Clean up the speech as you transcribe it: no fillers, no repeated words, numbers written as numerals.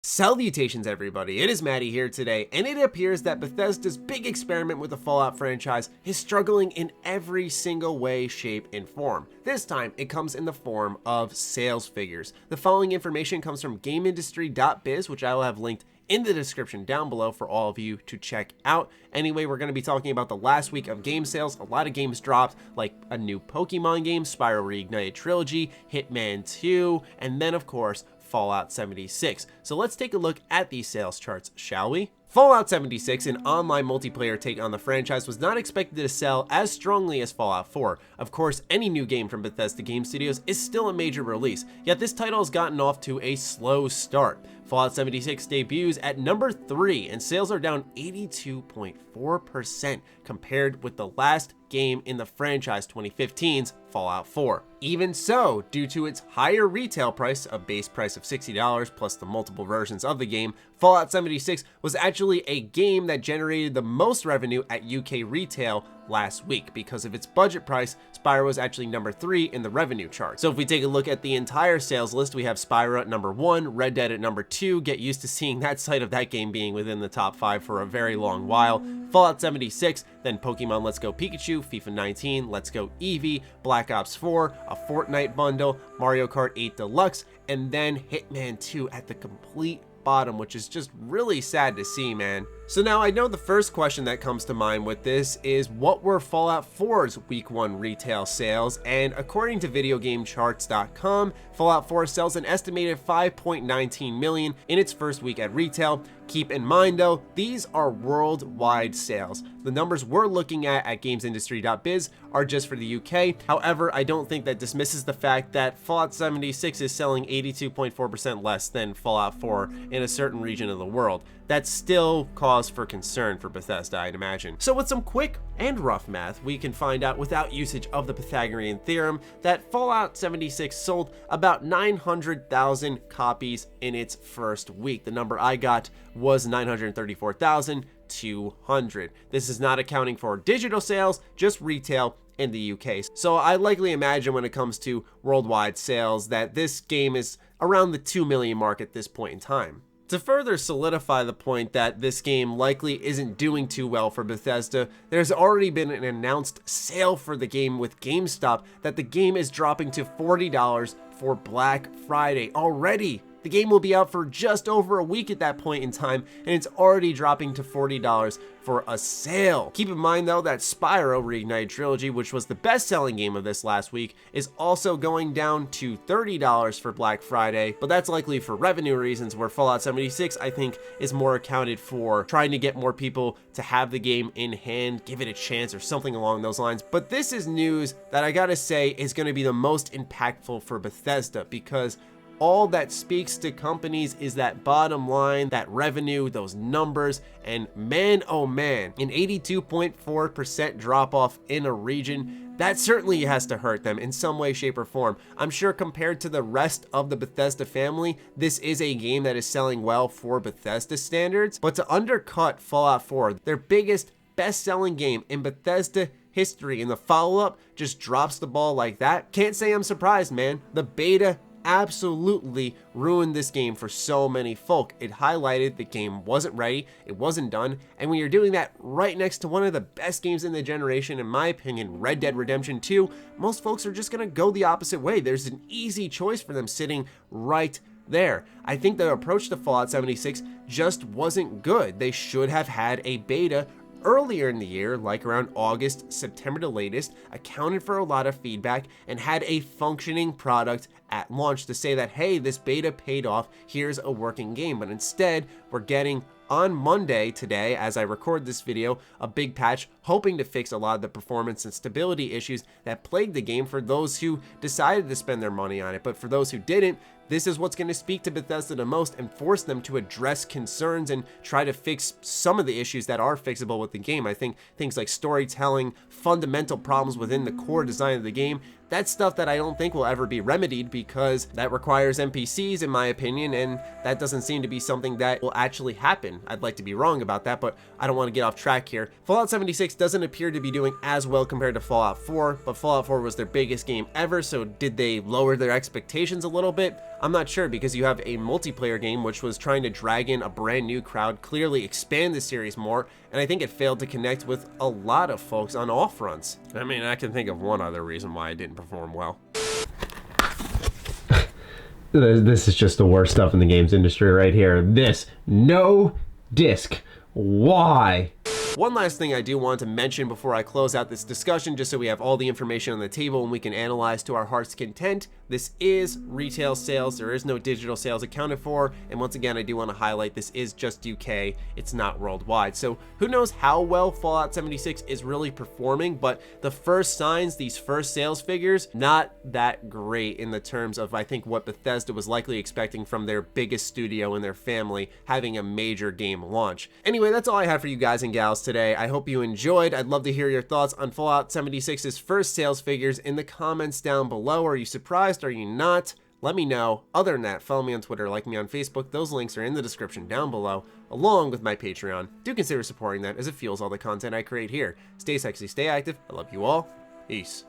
Salutations everybody, it is Matty here today, and it appears that Bethesda's big experiment with the Fallout franchise is struggling in every single way, shape, and form. This time, it comes in the form of sales figures. The following information comes from GameIndustry.biz, which I will have linked in the description down below for all of you to check out. Anyway, we're going to be talking about the last week of game sales. A lot of games dropped, like a new Pokemon game, Spyro Reignited Trilogy, Hitman 2, and then of course, Fallout 76. So let's take a look at these sales charts, shall we? Fallout 76, an online multiplayer take on the franchise, was not expected to sell as strongly as Fallout 4. Of course, any new game from Bethesda Game Studios is still a major release, yet this title has gotten off to a slow start. Fallout 76 debuts at number 3, and sales are down 82.4% compared with the last game in the franchise 2015's Fallout 4. Even so, due to its higher retail price, a base price of $60 plus the multiple versions of the game, Fallout 76 was actually a game that generated the most revenue at UK retail last week. Because of its budget price, Spyro was actually number 3 in the revenue chart. So if we take a look at the entire sales list, we have Spyro at number 1, Red Dead at number 2, get used to seeing that side of that game being within the top 5 for a very long while, Fallout 76, then Pokemon Let's Go Pikachu, FIFA 19, Let's Go Eevee, Black Ops 4, a Fortnite bundle, Mario Kart 8 Deluxe, and then Hitman 2 at the complete bottom, which is just really sad to see, man. So now I know the first question that comes to mind with this is, what were Fallout 4's week 1 retail sales? And according to videogamecharts.com, Fallout 4 sells an estimated 5.19 million in its first week at retail. Keep in mind though, these are worldwide sales. The numbers we're looking at GamesIndustry.biz are just for the UK. However, I don't think that dismisses the fact that Fallout 76 is selling 82.4% less than Fallout 4 in a certain region of the world. That's still cause for concern for Bethesda, I'd imagine. So with some quick and rough math, we can find out without usage of the Pythagorean theorem that Fallout 76 sold about 900,000 copies in its first week. The number I got was 934,200. This is not accounting for digital sales, just retail in the UK. So I likely imagine when it comes to worldwide sales that this game is around the 2 million mark at this point in time. To further solidify the point that this game likely isn't doing too well for Bethesda, there's already been an announced sale for the game with GameStop that the game is dropping to $40 for Black Friday already. The game will be out for just over a week at that point in time, and it's already dropping to $40 for a sale. Keep in mind though that Spyro Reignited Trilogy, which was the best-selling game of this last week, is also going down to $30 for Black Friday, but that's likely for revenue reasons, where Fallout 76 I think is more accounted for trying to get more people to have the game in hand, give it a chance or something along those lines. But this is news that I gotta say is going to be the most impactful for Bethesda, because all that speaks to companies is that bottom line, that revenue, those numbers, and man, oh man, an 82.4% drop off in a region, that certainly has to hurt them in some way, shape, or form. I'm sure compared to the rest of the Bethesda family, this is a game that is selling well for Bethesda standards, but to undercut Fallout 4, their biggest, best-selling game in Bethesda history, and the follow-up just drops the ball like that, can't say I'm surprised, man. The beta absolutely ruined this game for so many folk. It highlighted the game wasn't ready, it wasn't done, and when you're doing that right next to one of the best games in the generation, in my opinion, Red Dead Redemption 2, most folks are just gonna go the opposite way. There's an easy choice for them sitting right there. I think the approach to Fallout 76 just wasn't good. They should have had a beta earlier in the year, like around August, September the latest, accounted for a lot of feedback, and had a functioning product at launch to say that, hey, this beta paid off, here's a working game. But instead, we're getting on Monday today, as I record this video, a big patch hoping to fix a lot of the performance and stability issues that plagued the game for those who decided to spend their money on it. But for those who didn't, this is what's going to speak to Bethesda the most and force them to address concerns and try to fix some of the issues that are fixable with the game. I think things like storytelling, fundamental problems within the core design of the game, that's stuff that I don't think will ever be remedied because that requires NPCs in my opinion, and that doesn't seem to be something that will actually happen. I'd like to be wrong about that, but I don't want to get off track here. Fallout 76 doesn't appear to be doing as well compared to Fallout 4, but Fallout 4 was their biggest game ever, so did they lower their expectations a little bit? I'm not sure, because you have a multiplayer game which was trying to drag in a brand new crowd, clearly expand the series more, and I think it failed to connect with a lot of folks on all fronts. I mean, I can think of one other reason why it didn't perform well. This is just the worst stuff in the games industry right here. This, no disc. Why? One last thing I do want to mention before I close out this discussion, just so we have all the information on the table and we can analyze to our heart's content. This is retail sales. There is no digital sales accounted for. And once again, I do want to highlight this is just UK. It's not worldwide. So who knows how well Fallout 76 is really performing, but the first signs, these first sales figures, not that great in the terms of, I think, what Bethesda was likely expecting from their biggest studio in their family having a major game launch. Anyway, that's all I have for you guys and gals today. I hope you enjoyed. I'd love to hear your thoughts on Fallout 76's first sales figures in the comments down below. Are you surprised? Are you not? Let me know. Other than that, follow me on Twitter, like me on Facebook. Those links are in the description down below, along with my Patreon. Do consider supporting that as it fuels all the content I create here. Stay sexy, stay active. I love you all. Peace.